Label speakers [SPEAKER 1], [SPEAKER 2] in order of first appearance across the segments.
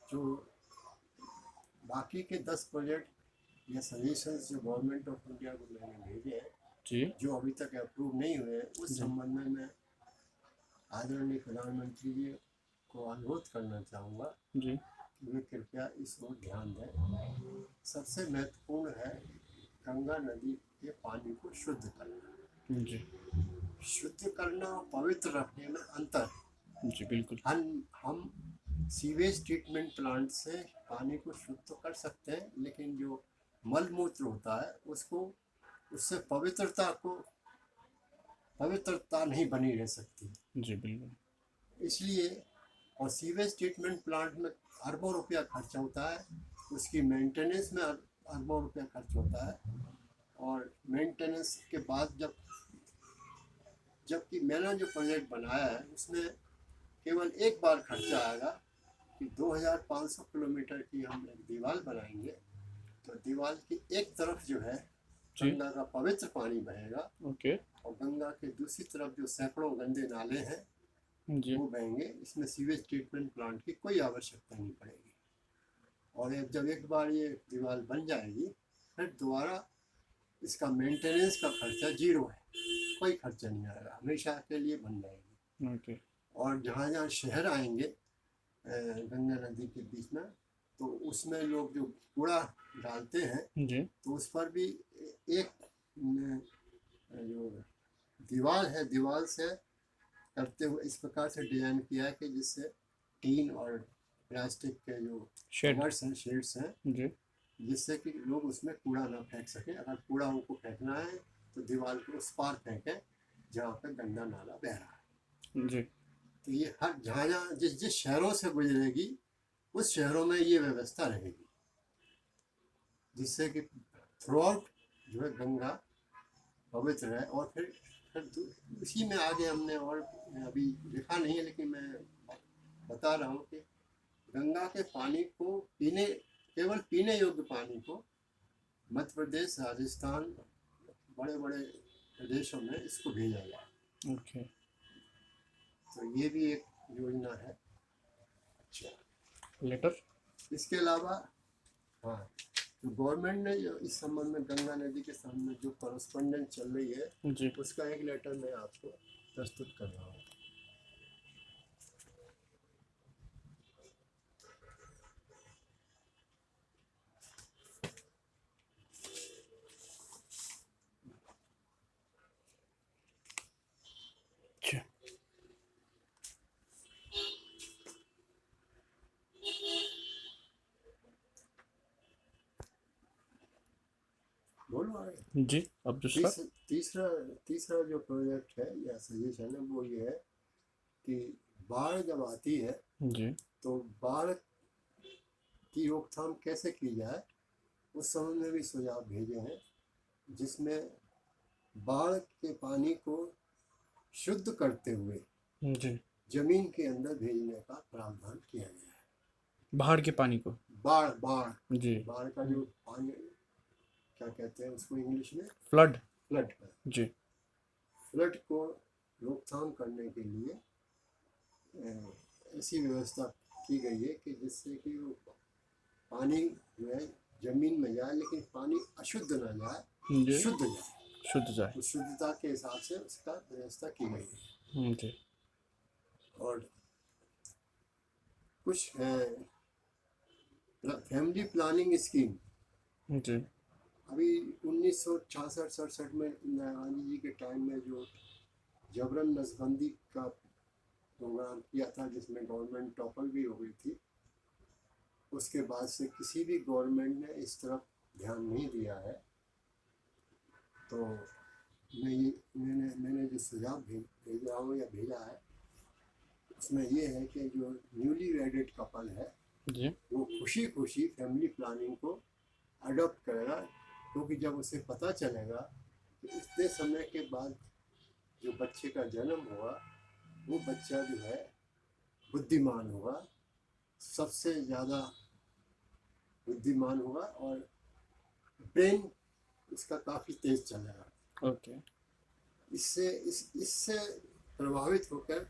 [SPEAKER 1] जो बाकी के 10 प्रोजेक्ट या सजेशंस जो गवर्नमेंट ऑफ इंडिया को मैंने भेजे हैं,
[SPEAKER 2] जी
[SPEAKER 1] जो अभी तक अप्रूव नहीं हुए हैं, उस
[SPEAKER 2] जी
[SPEAKER 1] संबंध में मैं आदरणीय प्रधानमंत्री जी को अनुरोध करना चाहूँगा
[SPEAKER 2] जी
[SPEAKER 1] कि वे कृपया इस ओर ध्यान दें। सबसे महत्वपूर्ण है गंगा नदी के पानी को शुद्ध करना।
[SPEAKER 2] जी
[SPEAKER 1] शुद्ध करना और पवित्र रखने में अंतर है।
[SPEAKER 2] जी बिल्कुल।
[SPEAKER 1] हम सीवेज ट्रीटमेंट प्लांट से पानी को शुद्ध तो कर सकते हैं, लेकिन जो मल मूत्र होता है उसको, उससे पवित्रता नहीं बनी रह सकती।
[SPEAKER 2] जी बिल्कुल।
[SPEAKER 1] इसलिए, और सीवेज ट्रीटमेंट प्लांट में अरबों रुपया खर्च होता है, उसकी मेंटेनेंस में अरबों रुपया खर्च होता है, और मेंटेनेंस के बाद जबकि मैंने जो प्रोजेक्ट बनाया है उसमें केवल एक बार खर्चा आएगा कि 2500 किलोमीटर की हम एक दीवार बनाएंगे, तो दीवार की एक तरफ जो है
[SPEAKER 2] जी
[SPEAKER 1] गंगा का पवित्र पानी बहेगा,
[SPEAKER 2] ओके।
[SPEAKER 1] और गंगा के दूसरी तरफ जो सैकड़ों गंदे नाले हैं
[SPEAKER 2] जी
[SPEAKER 1] वो बहेंगे। इसमें सीवेज ट्रीटमेंट प्लांट की कोई आवश्यकता नहीं पड़ेगी। और जब एक बार ये दीवार बन जाएगी, फिर दोबारा इसका मेंटेनेंस का खर्चा जीरो है, कोई खर्चा नहीं आएगा, हमेशा के लिए बन जाएगी।
[SPEAKER 2] ओके।
[SPEAKER 1] और जहाँ जहाँ शहर आएंगे गंगा नदी के बीच में, तो उसमें लोग जो कूड़ा डालते हैं,
[SPEAKER 2] जी
[SPEAKER 1] तो उस पर भी एक जो दीवार है, दीवार से करते हुए इस प्रकार से डिजाइन किया है कि जिससे टीन और प्लास्टिक के जो
[SPEAKER 2] शेड।
[SPEAKER 1] कवर्स हैं, शेड्स हैं,
[SPEAKER 2] जी
[SPEAKER 1] जिससे कि लोग उसमें कूड़ा ना फेंक सके। अगर कूड़ा उनको फेंकना है तो दीवार के उस पार फेंकें जहाँ पर गंदा नाला बह रहा है।
[SPEAKER 2] जी
[SPEAKER 1] तो ये हर जहाँ जहाँ जिस जिस शहरों से गुजरेगी उस शहरों में ये व्यवस्था रहेगी, जिससे कि थ्रू आउट जो है गंगा पवित्र है। और फिर उसी में आगे हमने, और अभी लिखा नहीं है लेकिन मैं बता रहा हूँ कि गंगा के पानी को केवल पीने योग्य पानी को मध्य प्रदेश, राजस्थान, बड़े बड़े प्रदेशों में इसको भेजा जाए।
[SPEAKER 2] ओके।
[SPEAKER 1] तो ये भी एक योजना है। अच्छा,
[SPEAKER 2] लेटर।
[SPEAKER 1] इसके अलावा, हाँ, तो गवर्नमेंट ने जो इस संबंध में गंगा नदी के संबंध में जो करस्पॉन्डेंस चल रही है,
[SPEAKER 2] जी
[SPEAKER 1] उसका एक लेटर मैं आपको प्रस्तुत कर रहा हूँ।
[SPEAKER 2] अच्छा।
[SPEAKER 1] बोलो आगे।
[SPEAKER 2] जी अब दूसरा।
[SPEAKER 1] तीसरा तीसरा जो प्रोजेक्ट है या सजेशन है वो ये है कि बाढ़ जब आती है
[SPEAKER 2] जी
[SPEAKER 1] तो बाढ़ की रोकथाम कैसे की जाए, उस संबंध में भी सुझाव भेजे हैं, जिसमें बाढ़ के पानी को शुद्ध करते हुए
[SPEAKER 2] जी
[SPEAKER 1] जमीन के अंदर भेजने का प्रावधान किया गया है।
[SPEAKER 2] बाहर के पानी को।
[SPEAKER 1] बाढ़ बाढ़
[SPEAKER 2] जी
[SPEAKER 1] बाढ़ का जो पानी, क्या कहते हैं उसको इंग्लिश में,
[SPEAKER 2] फ्लड।
[SPEAKER 1] फ्लड।
[SPEAKER 2] जी
[SPEAKER 1] फ्लड को रोकथाम करने के लिए ऐसी व्यवस्था की गई है कि जिससे कि वो पानी जो है जमीन में जाए, लेकिन पानी अशुद्ध ना जाए,
[SPEAKER 2] जी
[SPEAKER 1] शुद्ध जाए।
[SPEAKER 2] शुद्ध जाए।
[SPEAKER 1] उस शुद्धता के हिसाब से उसका व्यवस्था की गई है।
[SPEAKER 2] जी
[SPEAKER 1] और कुछ फैमिली प्लानिंग स्कीम
[SPEAKER 2] जी
[SPEAKER 1] अभी 1966-67 में इंदिरा गांधी जी के टाइम में जो जबरन नसबंदी का प्रोग्राम किया था, जिसमें गवर्नमेंट टॉपर भी हो गई थी, उसके बाद से किसी भी गवर्नमेंट ने इस तरफ ध्यान नहीं दिया है। तो मैंने जो सुझाव भेजा हूँ या भेजा है, उसमें ये है कि जो न्यूली वेडेड कपल है
[SPEAKER 2] जी
[SPEAKER 1] वो खुशी खुशी फैमिली प्लानिंग को अडॉप्ट करेगा, क्योंकि जब उसे पता चलेगा कि इतने समय के बाद जो बच्चे का जन्म हुआ वो बच्चा जो है बुद्धिमान होगा, सबसे ज़्यादा बुद्धिमान होगा, और ब्रेन उसका काफ़ी तेज चलेगा।
[SPEAKER 2] ओके।
[SPEAKER 1] इससे प्रभावित होकर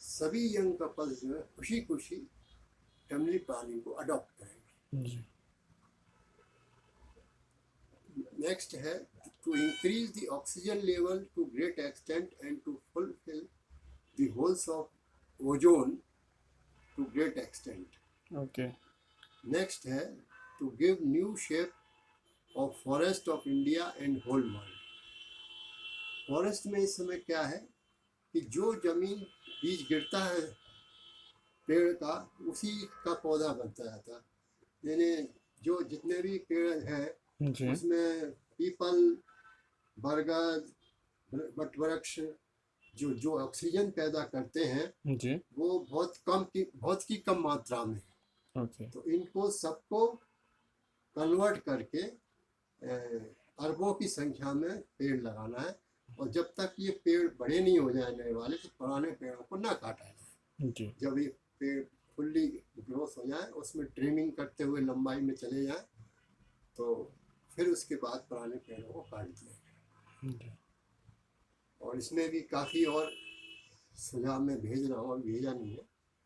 [SPEAKER 1] सभी यंग कपल्स जो है खुशी खुशी फैमिली प्लानिंग को अडॉप्ट करेंगे।
[SPEAKER 2] जी
[SPEAKER 1] नेक्स्ट है to increase the oxygen level to great extent and to fulfil the holes of ozone to great extent.
[SPEAKER 2] Okay
[SPEAKER 1] next है to give new shape of forest of India and whole world. Forest में इस समय क्या है कि जो जमीन बीज गिरता है पेड़ का उसी का पौधा बनता जाता है। यानी जो जितने भी पेड़ हैं
[SPEAKER 2] जी
[SPEAKER 1] उसमें पीपल, बरगद, वटवृक्ष जो जो ऑक्सीजन पैदा करते हैं
[SPEAKER 2] जी
[SPEAKER 1] वो बहुत की कम मात्रा में है।
[SPEAKER 2] ओके
[SPEAKER 1] तो इनको सबको कन्वर्ट करके अरबों की संख्या में पेड़ लगाना है, और जब तक ये पेड़ बड़े नहीं हो जाने वाले तो पुराने पेड़ों को ना काटा जाए।
[SPEAKER 2] जी
[SPEAKER 1] जब ये पेड़ फुल्ली ग्रोथ हो जाए उसमें ट्रिमिंग करते हुए लंबाई में चले जाए तो फिर उसके बाद पुराने पेड़ों को काट दिया।
[SPEAKER 2] जी
[SPEAKER 1] और इसमें भी काफ़ी और सुझाव मैं भेज रहा हूँ, और भेजा नहीं है।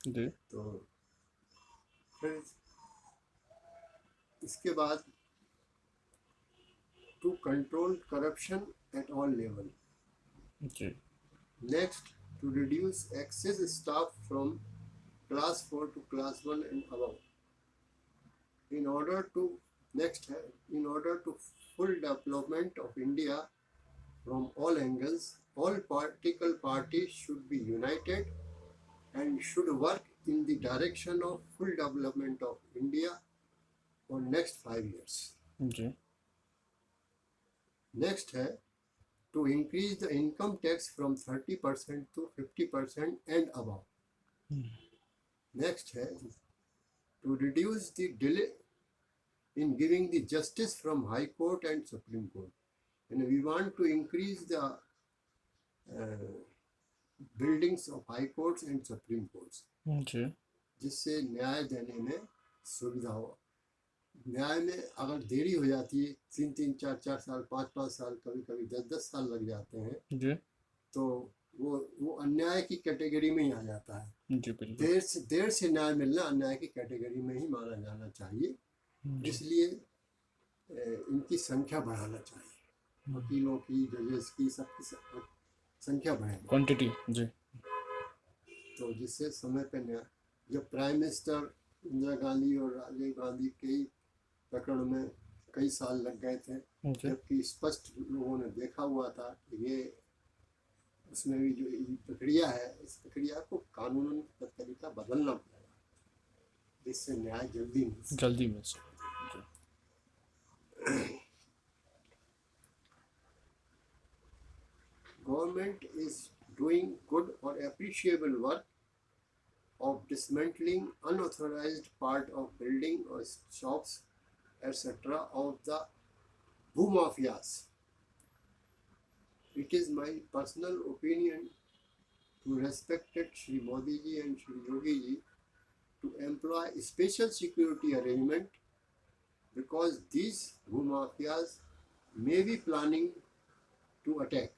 [SPEAKER 2] जी
[SPEAKER 1] तो फिर इसके बाद to control corruption at all level.
[SPEAKER 2] जी
[SPEAKER 1] next to reduce excess staff from class 4 to class 1 and above. In order to in order to full development of India from all angles, all political parties should be united and should work in the direction of full development of India for next 5 years.
[SPEAKER 2] जी
[SPEAKER 1] Next है to increase the income tax from 30% to 50% and above. Next है to reduce the delay in giving the justice from High Court and Supreme Court. And we want to increase the buildings of High Courts and Supreme Courts,
[SPEAKER 2] जी
[SPEAKER 1] जिससे न्याय देने में सुविधा हो। न्याय में अगर देरी हो जाती है 3-3, 4-4 साल, 5-5 साल, कभी कभी 10-10 साल लग जाते हैं,
[SPEAKER 2] जी
[SPEAKER 1] तो वो अन्याय की कैटेगरी में ही आ जाता है।
[SPEAKER 2] जी बिल्कुल
[SPEAKER 1] देर से न्याय मिलना अन्याय की कैटेगरी में ही माना जाना चाहिए।
[SPEAKER 2] जी
[SPEAKER 1] इसलिए इनकी संख्या बढ़ाना चाहिए, वकीलों की, जजेस की, सबकी संख्या बढ़ानी।
[SPEAKER 2] क्वांटिटी जी
[SPEAKER 1] तो जिससे समय पे न्याय, जब प्राइम मिनिस्टर इंदिरा गांधी और राजीव गांधी के प्रकरण में कई साल लग गए थे,
[SPEAKER 2] जी
[SPEAKER 1] जबकि स्पष्ट लोगों ने देखा हुआ था कि ये उसमें भी जो प्रक्रिया है इस प्रक्रिया को कानून का तरीका बदलना पड़ेगा जिससे न्याय जल्दी मिल सके।
[SPEAKER 2] जल्दी मिल सके जी
[SPEAKER 1] Government is doing good or appreciable work of dismantling unauthorized part of building or shops, etc. of the bhumafias. It is my personal opinion to respected Shri Modi ji and Shri Yogi ji to employ special security arrangement because these bhumafias may be planning to attack.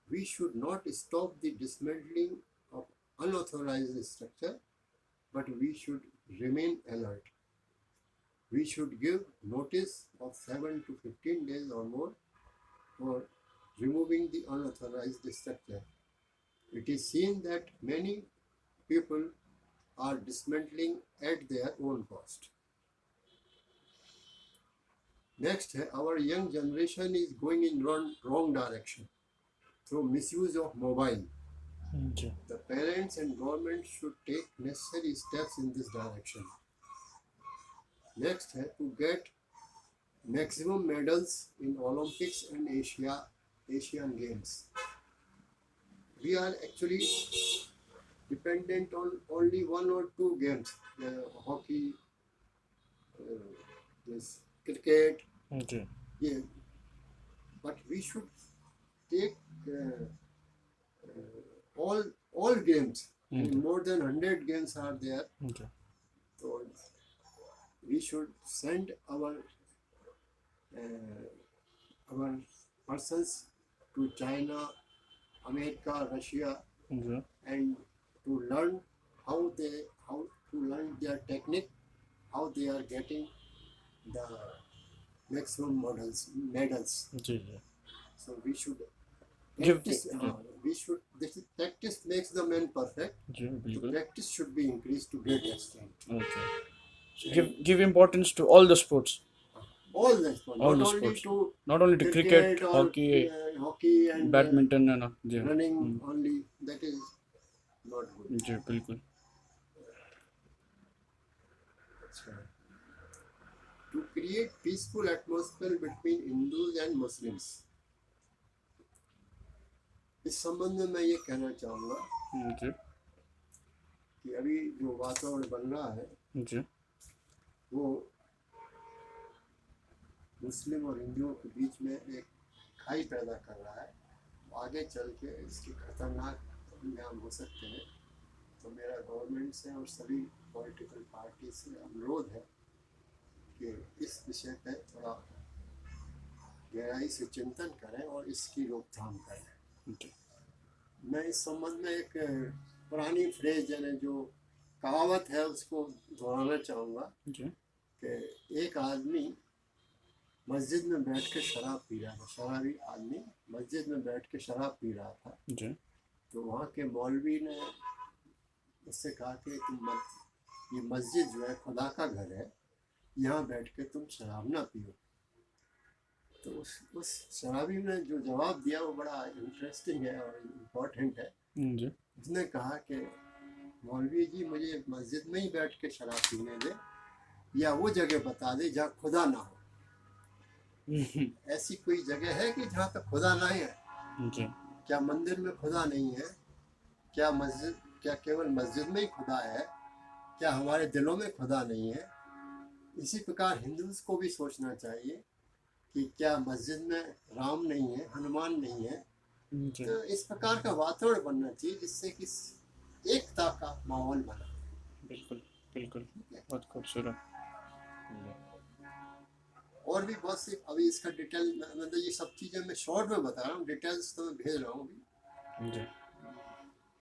[SPEAKER 1] We should not stop the dismantling of unauthorized structure, but we should remain alert. We should give notice of 7 to 15 days or more for removing the unauthorized structure. It is seen that many people are dismantling at their own cost. Next, our young generation is going in wrong direction through misuse of mobile.
[SPEAKER 2] Ji
[SPEAKER 1] The parents and government should take necessary steps in this direction. Next, to get maximum medals in Olympics and Asian Games. We are actually dependent on only 1 or 2 games, hockey, this cricket,
[SPEAKER 2] ji
[SPEAKER 1] yeah. But we should take all games. More than 100 games are there.
[SPEAKER 2] Ji
[SPEAKER 1] So we should send our persons to China, America, Russia,
[SPEAKER 2] ji
[SPEAKER 1] and to learn how to learn their technique, how they are getting the maximum medals.
[SPEAKER 2] Ji ji
[SPEAKER 1] So we should
[SPEAKER 2] Give-
[SPEAKER 1] practice.
[SPEAKER 2] yeah.
[SPEAKER 1] We should. This is, practice makes the man perfect.
[SPEAKER 2] Ji
[SPEAKER 1] So
[SPEAKER 2] बिल्कुल
[SPEAKER 1] practice should be increased to great extent.
[SPEAKER 2] okay so give importance to all the sports
[SPEAKER 1] All the sports,
[SPEAKER 2] All
[SPEAKER 1] not
[SPEAKER 2] the
[SPEAKER 1] only
[SPEAKER 2] sports.
[SPEAKER 1] to
[SPEAKER 2] not only to cricket
[SPEAKER 1] or
[SPEAKER 2] hockey
[SPEAKER 1] hockey and
[SPEAKER 2] badminton and ji
[SPEAKER 1] running only. That is not good.
[SPEAKER 2] जी बिल्कुल
[SPEAKER 1] To create peaceful atmosphere between Hindus and Muslims. इस संबंध में मैं ये कहना चाहूँगा
[SPEAKER 2] जी
[SPEAKER 1] कि अभी जो वातावरण बन रहा है
[SPEAKER 2] जी
[SPEAKER 1] वो मुस्लिम और हिंदुओं के बीच में एक खाई पैदा कर रहा है। आगे चल के इसके खतरनाक परिणाम हो सकते हैं। तो मेरा गवर्नमेंट से और सभी पॉलिटिकल पार्टी से अनुरोध है कि इस विषय पर थोड़ा गहराई से चिंतन करें और इसकी रोकथाम करें।
[SPEAKER 2] जी
[SPEAKER 1] मैं इस संबंध में एक पुरानी फ्रेज यानी जो कहावत है उसको दोहराना चाहूँगा
[SPEAKER 2] जी
[SPEAKER 1] कि एक आदमी मस्जिद में बैठ के शराब पी रहा था। शराबी आदमी मस्जिद में बैठ के शराब पी रहा था।
[SPEAKER 2] जी
[SPEAKER 1] तो वहाँ के मौलवी ने उससे कहा कि तुम मत, ये मस्जिद जो है खुदा का घर है, यहाँ बैठ के तुम शराब ना पियो। तो उस शराबी ने जो जवाब दिया वो बड़ा इंटरेस्टिंग है और इम्पोर्टेंट है।
[SPEAKER 2] जी
[SPEAKER 1] उसने कहा कि मौलवी जी मुझे मस्जिद में ही बैठ के शराब पीने दे या वो जगह बता दे जहाँ खुदा ना हो। ऐसी कोई जगह है कि जहाँ पे खुदा ना है?
[SPEAKER 2] जी
[SPEAKER 1] क्या मंदिर में खुदा नहीं है? क्या केवल मस्जिद में ही खुदा है? क्या हमारे दिलों में खुदा नहीं है? इसी प्रकार हिंदूज को भी सोचना चाहिए कि क्या मस्जिद में राम नहीं है, हनुमान नहीं है?
[SPEAKER 2] जी
[SPEAKER 1] तो इस प्रकार का वातावरण बनना चाहिए जिससे कि एकता का माहौल बना।
[SPEAKER 2] बिल्कुल बिल्कुल बहुत खूबसूरत
[SPEAKER 1] और भी बहुत सी अभी इसका डिटेल मतलब ये सब चीज़ें मैं शॉर्ट में बता रहा हूँ, डिटेल्स तो मैं भेज रहा हूँ अभी।
[SPEAKER 2] जी